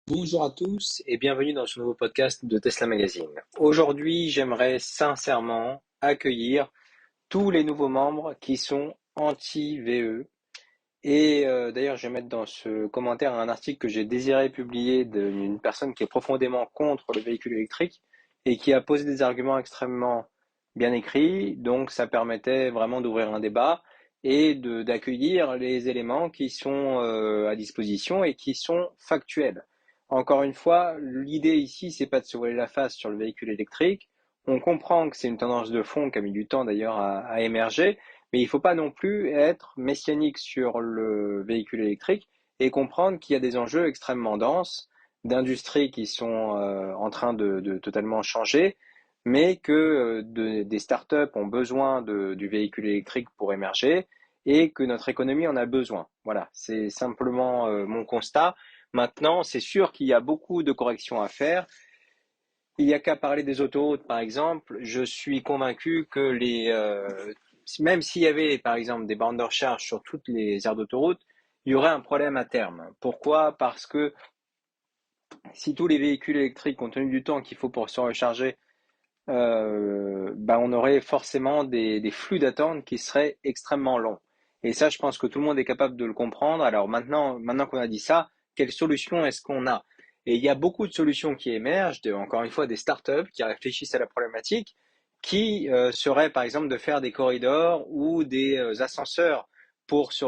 Bonjour à tous et bienvenue dans ce nouveau podcast de Tesla Magazine. Aujourd'hui, j'aimerais sincèrement accueillir tous les nouveaux membres qui sont anti-VE. Et d'ailleurs, je vais mettre dans ce commentaire un article que j'ai désiré publier d'une personne qui est profondément contre le véhicule électrique et qui a posé des arguments extrêmement bien écrits. Donc, ça permettait vraiment d'ouvrir un débat et d'accueillir les éléments qui sont à disposition et qui sont factuels. Encore une fois, l'idée ici, c'est pas de se voiler la face sur le véhicule électrique. On comprend que c'est une tendance de fond qui a mis du temps d'ailleurs à émerger, mais il ne faut pas non plus être messianique sur le véhicule électrique et comprendre qu'il y a des enjeux extrêmement denses d'industries qui sont en train de totalement changer, mais que des startups ont besoin du véhicule électrique pour émerger et que notre économie en a besoin. Voilà, c'est simplement mon constat. Maintenant, c'est sûr qu'il y a beaucoup de corrections à faire. Il n'y a qu'à parler des autoroutes, par exemple. Je suis convaincu que même s'il y avait, par exemple, des bornes de recharge sur toutes les aires d'autoroute, il y aurait un problème à terme. Pourquoi? Parce que si tous les véhicules électriques, compte tenu du temps qu'il faut pour se recharger, on aurait forcément des flux d'attente qui seraient extrêmement longs. Et ça, je pense que tout le monde est capable de le comprendre. Alors maintenant qu'on a dit ça, quelle solution est-ce qu'on a? Et il y a beaucoup de solutions qui émergent, encore une fois, des startups qui réfléchissent à la problématique, qui serait par exemple de faire des corridors ou des ascenseurs pour se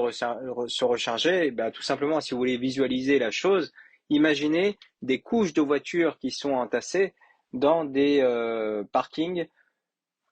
recharger. Tout simplement, si vous voulez visualiser la chose, imaginez des couches de voitures qui sont entassées dans des parkings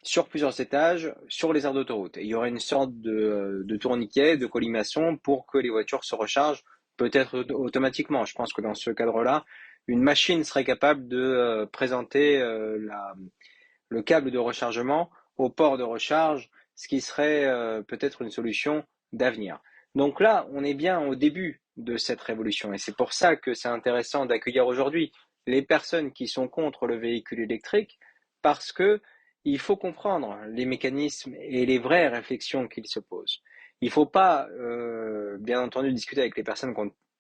sur plusieurs étages sur les aires d'autoroute. Et il y aurait une sorte de tourniquet, de colimaçon pour que les voitures se rechargent peut-être automatiquement. Je pense que dans ce cadre-là, une machine serait capable de présenter le câble de rechargement au port de recharge, ce qui serait peut-être une solution d'avenir. Donc là, on est bien au début de cette révolution et c'est pour ça que c'est intéressant d'accueillir aujourd'hui les personnes qui sont contre le véhicule électrique parce que il faut comprendre les mécanismes et les vraies réflexions qu'ils se posent. Il ne faut pas, bien entendu, discuter avec les personnes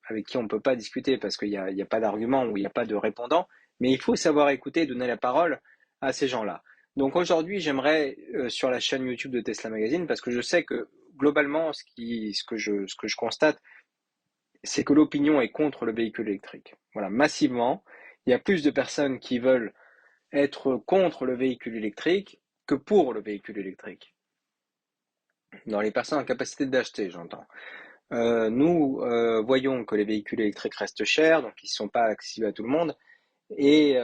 avec qui on ne peut pas discuter parce qu'il y a pas d'argument ou il n'y a pas de répondant, mais il faut savoir écouter et donner la parole à ces gens-là. Donc aujourd'hui, j'aimerais sur la chaîne YouTube de Tesla Magazine, parce que je sais que globalement, ce que je constate, c'est que l'opinion est contre le véhicule électrique. Voilà, massivement, il y a plus de personnes qui veulent être contre le véhicule électrique que pour le véhicule électrique. Dans les personnes en capacité d'acheter, j'entends. Nous voyons que les véhicules électriques restent chers, donc ils ne sont pas accessibles à tout le monde. Et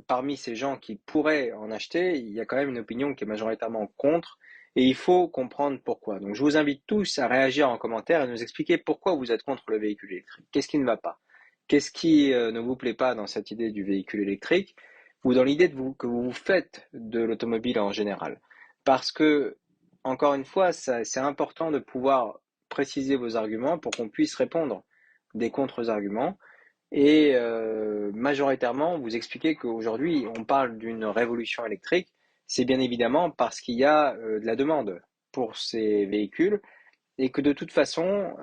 parmi ces gens qui pourraient en acheter, il y a quand même une opinion qui est majoritairement contre, et il faut comprendre pourquoi. Donc je vous invite tous à réagir en commentaire et nous expliquer pourquoi vous êtes contre le véhicule électrique. Qu'est-ce qui ne va pas? Qu'est-ce qui ne vous plaît pas dans cette idée du véhicule électrique ou dans l'idée que vous faites de l'automobile en général? Parce que, encore une fois, c'est important de pouvoir préciser vos arguments pour qu'on puisse répondre des contre-arguments et majoritairement, vous expliquez qu'aujourd'hui, on parle d'une révolution électrique. C'est bien évidemment parce qu'il y a de la demande pour ces véhicules et que de toute façon,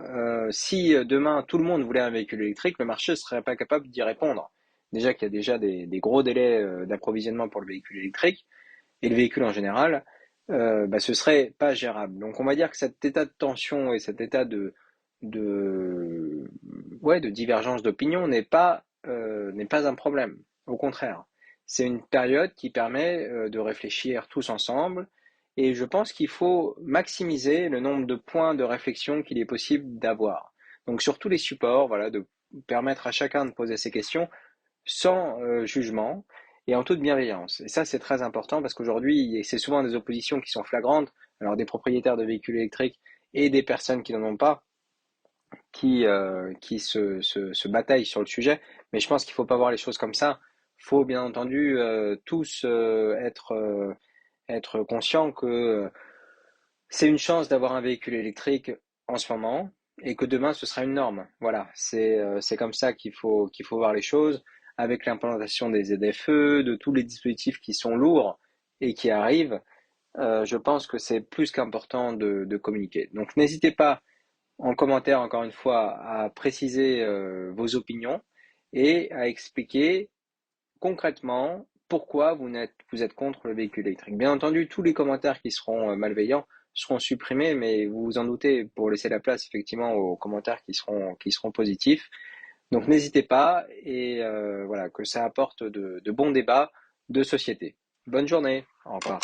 si demain tout le monde voulait un véhicule électrique, le marché ne serait pas capable d'y répondre. Déjà qu'il y a déjà des gros délais d'approvisionnement pour le véhicule électrique et le véhicule en général, ce serait pas gérable. Donc on va dire que cet état de tension et cet état de, ouais, de divergence d'opinion n'est pas un problème. Au contraire, c'est une période qui permet de réfléchir tous ensemble et je pense qu'il faut maximiser le nombre de points de réflexion qu'il est possible d'avoir. Donc sur tous les supports, voilà, de permettre à chacun de poser ses questions sans jugement et en toute bienveillance. Et ça, c'est très important parce qu'aujourd'hui, c'est souvent des oppositions qui sont flagrantes, alors des propriétaires de véhicules électriques et des personnes qui n'en ont pas, qui se bataillent sur le sujet. Mais je pense qu'il ne faut pas voir les choses comme ça. Il faut bien entendu tous être conscients que c'est une chance d'avoir un véhicule électrique en ce moment et que demain ce sera une norme. Voilà, c'est comme ça qu'il faut voir les choses avec l'implantation des ZFE, de tous les dispositifs qui sont lourds et qui arrivent. Je pense que c'est plus qu'important de communiquer. Donc n'hésitez pas en commentaire encore une fois à préciser vos opinions et à expliquer concrètement pourquoi vous êtes contre le véhicule électrique. Bien entendu, tous les commentaires qui seront malveillants seront supprimés, mais vous vous en doutez, pour laisser la place effectivement aux commentaires qui seront positifs. Donc n'hésitez pas et voilà, que ça apporte de bons débats de société. Bonne journée, au revoir.